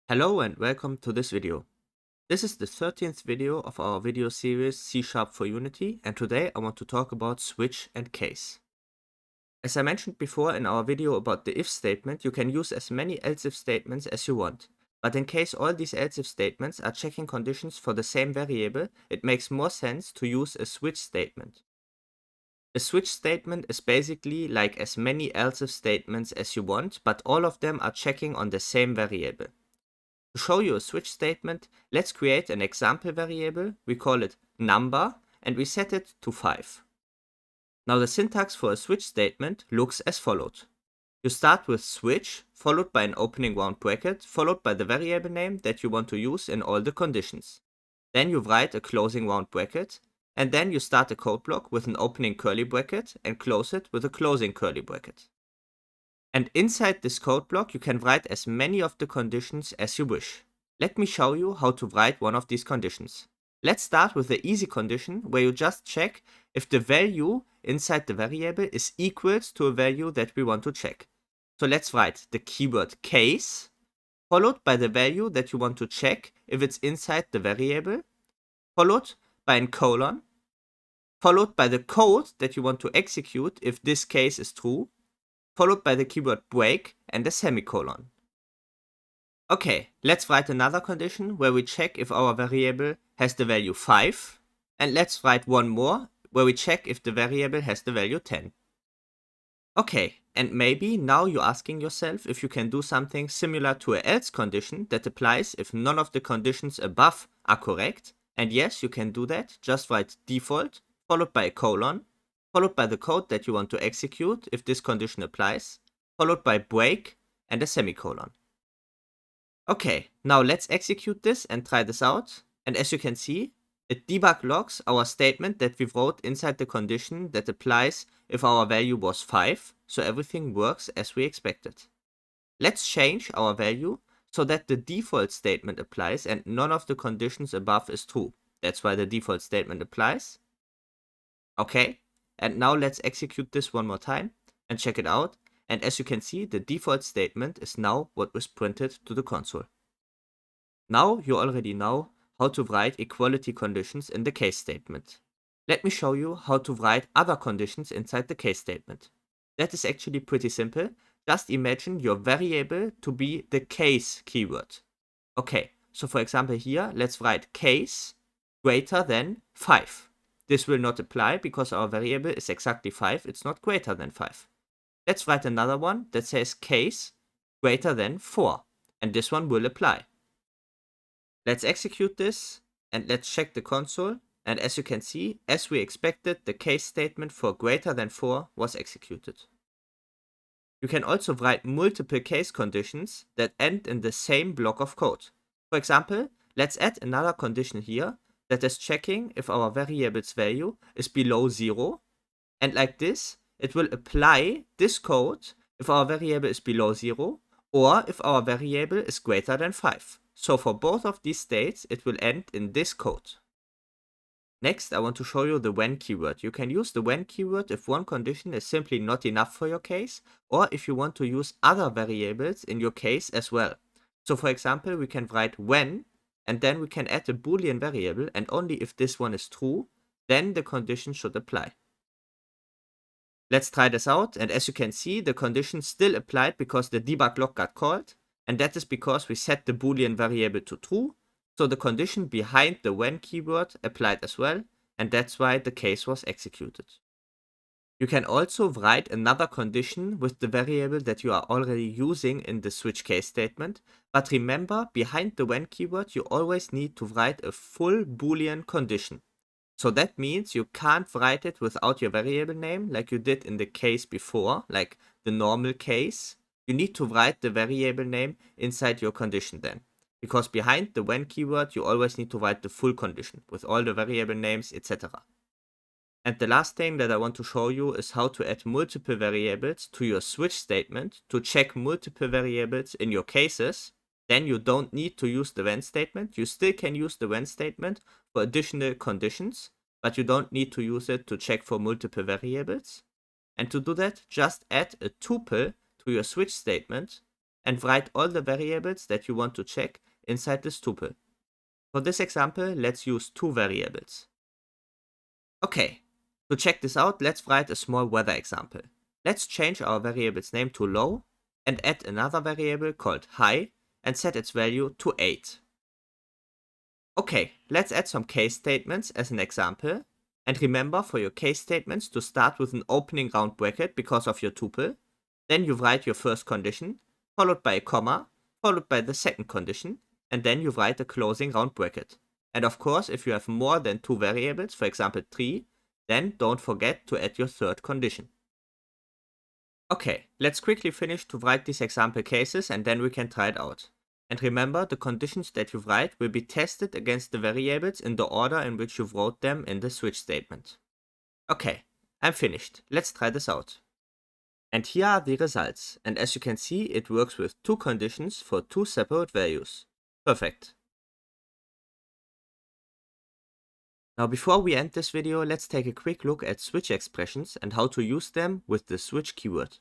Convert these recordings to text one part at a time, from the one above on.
Hello and welcome to this video. This is the 13th video of our video series C# for Unity, and today I want to talk about switch and case. As I mentioned before in our video about the if statement, you can use as many else if statements as you want. But in case all these else if statements are checking conditions for the same variable, it makes more sense to use a switch statement. A switch statement is basically like as many else if statements as you want, but all of them are checking on the same variable. To show you a switch statement, let's create an example variable, we call it number, and we set it to 5. Now the syntax for a switch statement looks as followed. You start with switch, followed by an opening round bracket, followed by the variable name that you want to use in all the conditions. Then you write a closing round bracket, and then you start a code block with an opening curly bracket and close it with a closing curly bracket. And inside this code block, you can write as many of the conditions as you wish. Let me show you how to write one of these conditions. Let's start with the easy condition where you just check if the value inside the variable is equals to a value that we want to check. So let's write the keyword case, followed by the value that you want to check if it's inside the variable, followed by a colon, followed by the code that you want to execute if this case is true, followed by the keyword break and a semicolon. Okay, let's write another condition where we check if our variable has the value 5, and let's write one more where we check if the variable has the value 10. Okay, and maybe now you're asking yourself if you can do something similar to an else condition that applies if none of the conditions above are correct, and yes, you can do that. Just write default, followed by a colon, followed by the code that you want to execute if this condition applies, followed by break and a semicolon. Okay, now let's execute this and try this out. And as you can see, it debug logs our statement that we wrote inside the condition that applies if our value was 5, so everything works as we expected. Let's change our value so that the default statement applies and none of the conditions above is true. That's why the default statement applies. Okay, and now let's execute this one more time and check it out. And as you can see, the default statement is now what was printed to the console. Now you already know how to write equality conditions in the case statement. Let me show you how to write other conditions inside the case statement. That is actually pretty simple. Just imagine your variable to be the case keyword. Okay, so for example here, let's write case greater than 5. This will not apply because our variable is exactly 5, it's not greater than 5. Let's write another one that says case greater than 4, and this one will apply. Let's execute this and let's check the console, and as you can see, as we expected, the case statement for greater than 4 was executed. You can also write multiple case conditions that end in the same block of code. For example, let's add another condition here that is checking if our variable's value is below 0, and like this, it will apply this code if our variable is below 0 or if our variable is greater than 5. So for both of these states, it will end in this code. Next, I want to show you the when keyword. You can use the when keyword if one condition is simply not enough for your case, or if you want to use other variables in your case as well. So for example, we can write when, and then we can add a Boolean variable, and only if this one is true, then the condition should apply. Let's try this out, and as you can see, the condition still applied because the debug log got called, and that is because we set the Boolean variable to true, so the condition behind the when keyword applied as well, and that's why the case was executed. You can also write another condition with the variable that you are already using in the switch case statement, but remember, behind the when keyword you always need to write a full Boolean condition. So that means you can't write it without your variable name like you did in the case before, like the normal case. You need to write the variable name inside your condition then. Because behind the when keyword, you always need to write the full condition with all the variable names, etc. And the last thing that I want to show you is how to add multiple variables to your switch statement to check multiple variables in your cases. Then you don't need to use the when statement. You still can use the when statement for additional conditions, but you don't need to use it to check for multiple variables. And to do that, just add a tuple to your switch statement, and write all the variables that you want to check inside this tuple. For this example, let's use 2 variables. Okay, to check this out, let's write a small weather example. Let's change our variable's name to low and add another variable called high and set its value to 8. Okay, let's add some case statements as an example. And remember for your case statements to start with an opening round bracket because of your tuple. Then you write your first condition, followed by a comma, followed by the second condition, and then you write a closing round bracket. And of course, if you have more than 2 variables, for example 3, then don't forget to add your third condition. Okay, let's quickly finish to write these example cases and then we can try it out. And remember, the conditions that you write will be tested against the variables in the order in which you wrote them in the switch statement. Okay, I'm finished. Let's try this out. And here are the results. And as you can see, it works with 2 conditions for 2 separate values. Perfect. Now before we end this video, let's take a quick look at switch expressions and how to use them with the switch keyword.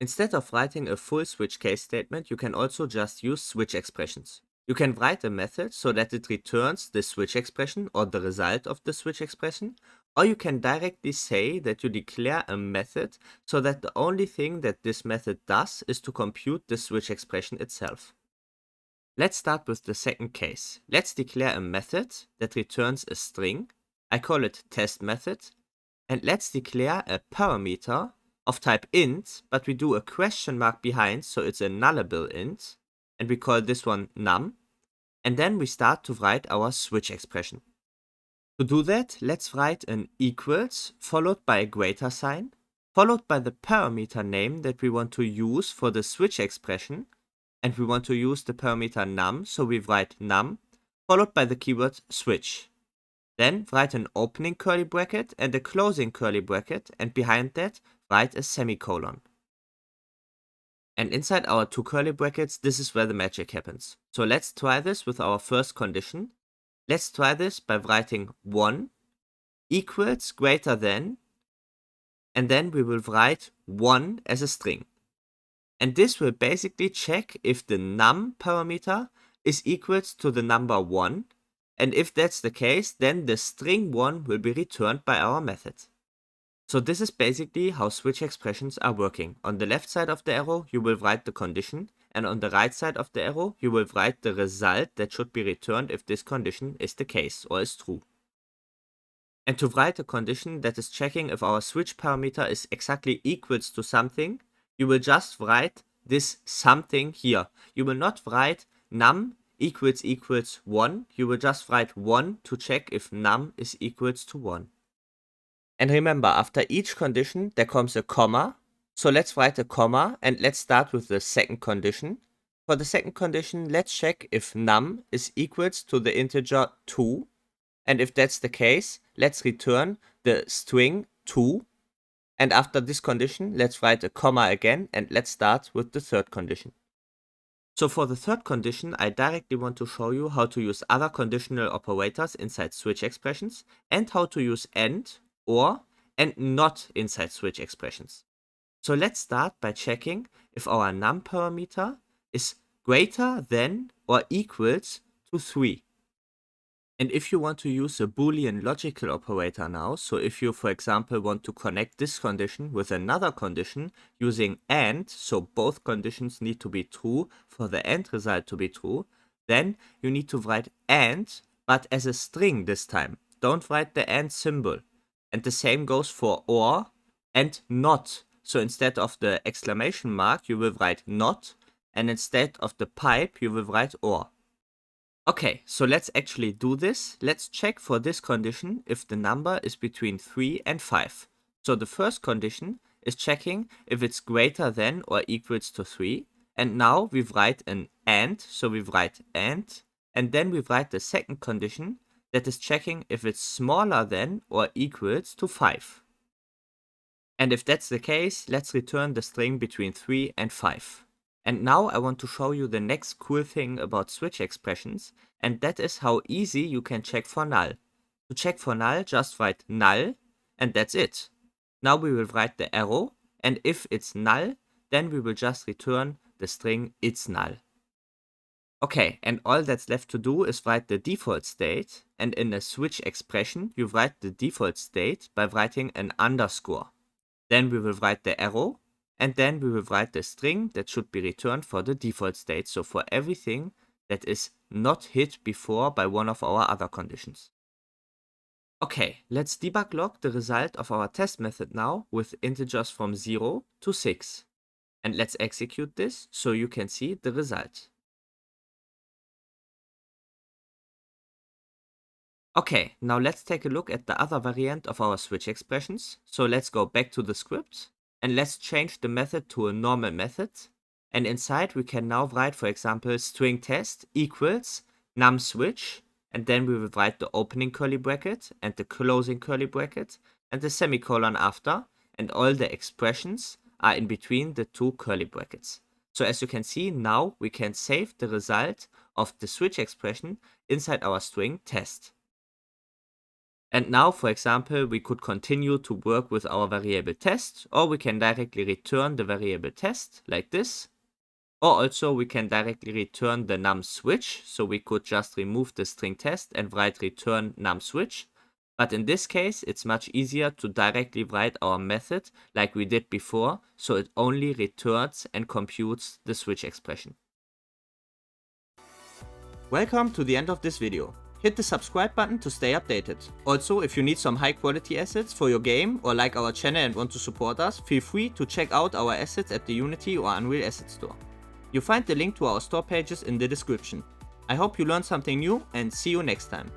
Instead of writing a full switch case statement, you can also just use switch expressions. You can write a method so that it returns the switch expression or the result of the switch expression, or you can directly say that you declare a method so that the only thing that this method does is to compute the switch expression itself. Let's start with the second case. Let's declare a method that returns a string. I call it test method. And let's declare a parameter of type int, but we do a question mark behind, so it's a nullable int, and we call this one num, and then we start to write our switch expression. To do that, let's write an equals followed by a greater sign, followed by the parameter name that we want to use for the switch expression, and we want to use the parameter num, so we write num, followed by the keyword switch. Then write an opening curly bracket and a closing curly bracket, and behind that write a semicolon. And inside our 2 curly brackets, this is where the magic happens. So let's try this with our first condition. Let's try this by writing 1 equals greater than, and then we will write 1 as a string. And this will basically check if the num parameter is equals to the number 1. And if that's the case, then the string 1 will be returned by our method. So this is basically how switch expressions are working. On the left side of the arrow, you will write the condition, and on the right side of the arrow, you will write the result that should be returned if this condition is the case or is true. And to write a condition that is checking if our switch parameter is exactly equals to something, you will just write this something here. You will not write num equals 1, you will just write 1 to check if num is equals to 1. And remember, after each condition there comes a comma, so let's write a comma and let's start with the second condition. For the second condition, let's check if num is equals to the integer 2, and if that's the case, let's return the string 2. And after this condition, let's write a comma again and let's start with the third condition. So for the third condition, I directly want to show you how to use other conditional operators inside switch expressions and how to use AND, OR, and NOT inside switch expressions. So let's start by checking if our num parameter is greater than or equals to 3. And if you want to use a Boolean logical operator now, so if you, for example, want to connect this condition with another condition using AND, so both conditions need to be true for the AND result to be true, then you need to write AND, but as a string this time. Don't write the AND symbol. And the same goes for OR and NOT. So instead of the exclamation mark, you will write NOT, and instead of the pipe, you will write OR. Okay, so let's actually do this. Let's check for this condition if the number is between 3 and 5. So the first condition is checking if it's greater than or equals to 3. And now we write an AND, so we write AND. And then we write the second condition that is checking if it's smaller than or equals to 5. And if that's the case, let's return the string between 3 and 5. And now I want to show you the next cool thing about switch expressions, and that is how easy you can check for null. To check for null, just write null, and that's it. Now we will write the arrow, and if it's null, then we will just return the string it's null. Okay, and all that's left to do is write the default state, and in a switch expression you write the default state by writing an underscore. Then we will write the arrow, and then we will write the string that should be returned for the default state, so for everything that is not hit before by one of our other conditions. Okay, let's debug log the result of our test method now with integers from 0 to 6. And let's execute this so you can see the result. Okay, now let's take a look at the other variant of our switch expressions. So let's go back to the script and let's change the method to a normal method. And inside we can now write, for example, string test equals num switch, and then we will write the opening curly bracket and the closing curly bracket and the semicolon after, and all the expressions are in between the two curly brackets. So as you can see, now we can save the result of the switch expression inside our string test. And now, for example, we could continue to work with our variable test, or we can directly return the variable test like this. Or also we can directly return the num switch, so we could just remove the string test and write return num switch. But in this case, it's much easier to directly write our method like we did before, so it only returns and computes the switch expression. Welcome to the end of this video. Hit the subscribe button to stay updated. Also, if you need some high quality assets for your game or like our channel and want to support us, feel free to check out our assets at the Unity or Unreal Asset Store. You'll find the link to our store pages in the description. I hope you learned something new and see you next time.